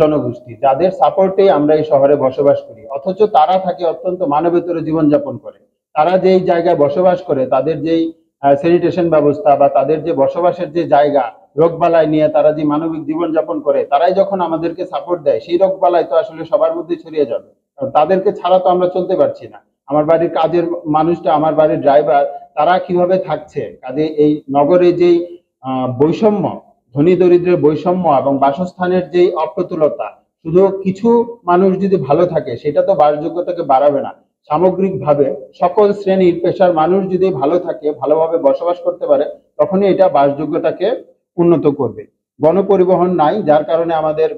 জনগোষ্ঠী যাদের সাপোর্টে আমরা এই শহরে বসবাস করি, অথচ তারা থাকে অত্যন্ত মানবেতর জীবনযাপন করে। তারা যেই জায়গায় বসবাস করে, তাদের যেই স্যানিটেশন ব্যবস্থা বা তাদের যে বসবাসের যে জায়গা, রোগবালাই নিয়ে তারা যে মানবিক জীবনযাপন করে, তারাই যখন আমাদেরকে সাপোর্ট দেয়, সেই রোগবালাই তো আসলে সবার মধ্যে ছড়িয়ে যাবে। কারণ তাদেরকে ছাড়া তো আমরা চলতে পারছি না। আমার বাড়ির কাজের মানুষটা, আমার বাড়ির ড্রাইভার, তারা কিভাবে থাকছে, কাজে এই নগরে যেই বৈষম্য, ধনী দরিদ্রের বৈষম্য এবং বাসস্থানের যে অপ্রতুলতা, শুধু কিছু মানুষ যদি ভালো থাকে সেটা তো বাসযোগ্যতাকে বাড়াবে না। সামগ্রিকভাবে সকল শ্রেণীর পেশার মানুষ যদি ভালো থাকে, ভালোভাবে বসবাস করতে পারে, তখনই এটা বাসযোগ্যতাকে উন্নত করবে। গণপরিবহন নাই, যার কারণে আমাদের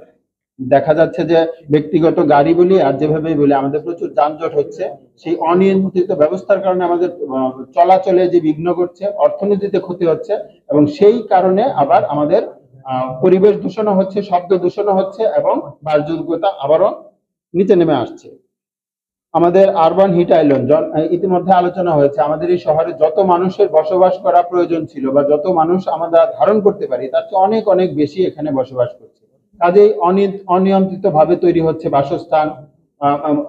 দেখা যাচ্ছে যে ব্যক্তিগত গাড়ি বলি আর যেভাবেই বলি আমাদের প্রচুর যানজট হচ্ছে। সেই অনিয়ন্ত্রিত ব্যবস্থার কারণে আমাদের চলাচলে যে বিঘ্ন ঘটছে, অর্থনীতিতে ক্ষতি হচ্ছে, এবং সেই কারণে আবার আমাদের পরিবেশ দূষণও হচ্ছে, শব্দ দূষণও হচ্ছে, এবং বাসযোগ্যতা আবারও নিচে নেমে আসছে। আমাদের আরবান হিট আইল্যান্ড ইতিমধ্যে আলোচনা হয়েছে, আমাদের এই শহরে যত মানুষের বসবাস করা প্রয়োজন ছিল বা যত মানুষ আমরা ধারণ করতে পারি, তার চেয়ে অনেক অনেক বেশি এখানে বসবাস করছে। কাজেই অনিয়ন্ত্রিত ভাবে তৈরি হচ্ছে বাসস্থান,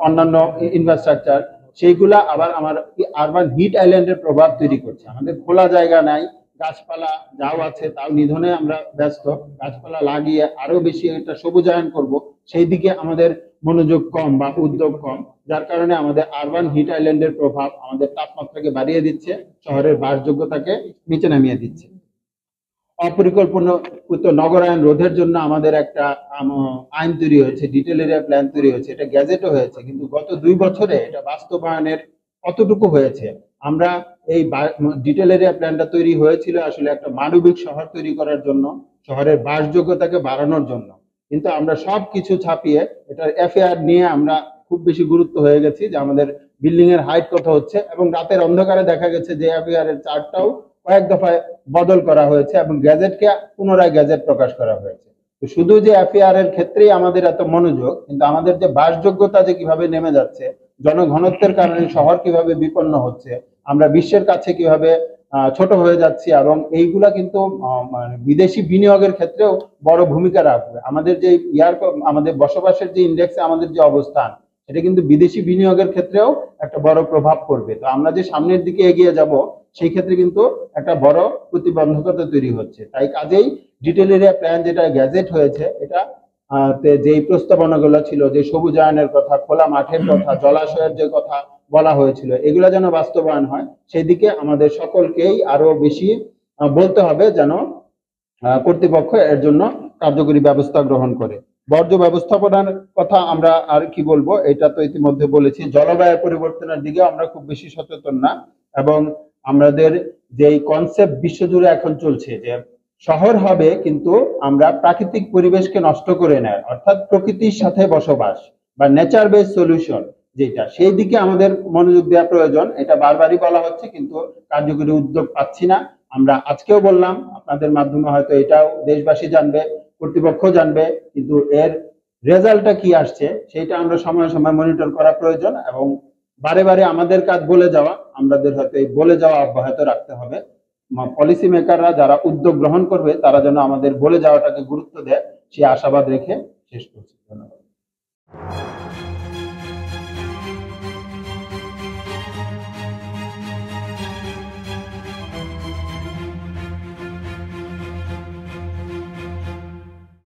অন্যান্য ইনফ্রাস্ট্রাকচার, সেইগুলা আবার আমার আরবান হিট আইল্যান্ডের প্রভাব তৈরি করছে। আমাদের খোলা জায়গা নাই, গাছপালা যাও আছে তাও নিধনে আমরা ব্যস্ত। গাছপালা লাগিয়ে আরো বেশি এটা সবুজায়ন করব, সেই দিকে আমাদের মনোযোগ কম বা উদ্যোগ কম, যার কারণে আমাদের আরবান হিট আইল্যান্ডের প্রভাব আমাদের তাপমাত্রাকে বাড়িয়ে দিচ্ছে, শহরের বাসযোগ্যতাকে নিচে নামিয়ে দিচ্ছে। অপরিকল্পিত নগরায়ন রোধের জন্য আমাদের একটা আইন তৈরি হয়েছে, ডিটেল এরিয়া প্ল্যান তৈরি হয়েছে, এটা গ্যাজেটও হয়েছে, কিন্তু গত 2 বছরে এটা বাস্তবায়নের কতটুকু হয়েছে? আমরা এই ডিটেল এরিয়া প্ল্যানটা তৈরি হয়েছিল আসলে একটা মানবিক শহর তৈরি করার জন্য, শহরের বাসযোগ্যতাকে বাড়ানোর জন্য, কিন্তু আমরা সব কিছু ছাপিয়ে এটার এফএআর নিয়ে আমরা খুব বেশি গুরুত্ব হয়ে গেছি যে আমাদের বিল্ডিং এর হাইট কত হচ্ছে, এবং রাতের অন্ধকারে দেখা গেছে যে এফএআর এর চার্টটাও কয়েক দফায় বদল করা হয়েছে এবং গ্যাজেটকে পুনরায় গ্যাজেট প্রকাশ করা হয়েছে। তো শুধু যে এফআইআর এর ক্ষেত্রেই আমাদের এত মনোযোগ, কিন্তু আমাদের যে বাসযোগ্যতা যে কিভাবে নেমে যাচ্ছে, জনঘনত্বের কারণে শহর কিভাবে বিপন্ন হচ্ছে, আমরা বিশ্বের কাছে কিভাবে ছোট হয়ে যাচ্ছি, এবং এইগুলা কিন্তু মানে বিদেশি বিনিয়োগের ক্ষেত্রেও বড় ভূমিকা রাখবে। আমাদের যে আমাদের বসবাসের যে ইন্ডেক্সে আমাদের যে অবস্থান, এটা কিন্তু বিদেশি বিনিয়োগের ক্ষেত্রেও একটা বড় প্রভাব পড়বে। তো আমরা যে সামনের দিকে এগিয়ে যাব, সেই ক্ষেত্রে কিন্তু একটা বড় প্রতিবন্ধকতা তৈরি হচ্ছে। তাই কাজেই ডিটেল এরিয়া প্ল্যান যেটা গ্যাজেট হয়েছে, এটা যেই প্রস্তাবনাগুলো ছিল, যে সবুজায়নের কথা, খোলা মাঠের কথা, জলাশয়ের যে কথা বলা হয়েছিল, এগুলো যেন বাস্তবায়ন হয়, সেদিকে আমাদের সকলকেই আরো বেশি বলতে হবে, যেন কর্তৃপক্ষ এর জন্য কার্যকরী ব্যবস্থা গ্রহণ করে। বর্জ্য ব্যবস্থাপনার কথা আমরা আর কি বলবো, এটা তো ইতিমধ্যে বলেছি। জলবায়ু পরিবর্তনের দিকে আমরা খুব বেশি সচেতন না, এবং আমাদের যেই কনসেপ্ট বিশ্বজুড়ে এখন চলছে যে শহর হবে কিন্তু আমরা প্রাকৃতিক পরিবেশকে নষ্ট করে নেয়, অর্থাৎ প্রকৃতির সাথে বসবাস বা নেচার বেস সলিউশন, যেটা সেই দিকে আমাদের মনোযোগ দেওয়া প্রয়োজন। এটা বারবারই বলা হচ্ছে, কিন্তু কার্যকরী উদ্যোগ পাচ্ছি না। আমরা আজকেও বললাম, আপনাদের মাধ্যমে হয়তো এটাও দেশবাসী জানবে, কর্তৃপক্ষ জানবে, কিন্তু এর রেজাল্টটা কি আসছে সেটা আমরা সময় সময় মনিটর করা প্রয়োজন, এবং বারে বারে আমাদের কাজ বলে যাওয়া, আমাদের হয়তো এই বলে যাওয়া অব্যাহত রাখতে হবে। পলিসি মেকাররা যারা উদ্যোগ গ্রহণ করবে, তারা যেন আমাদের বলে যাওয়াটাকে গুরুত্ব দেয়, সে আশাবাদ রেখে শেষ করছি। ধন্যবাদ।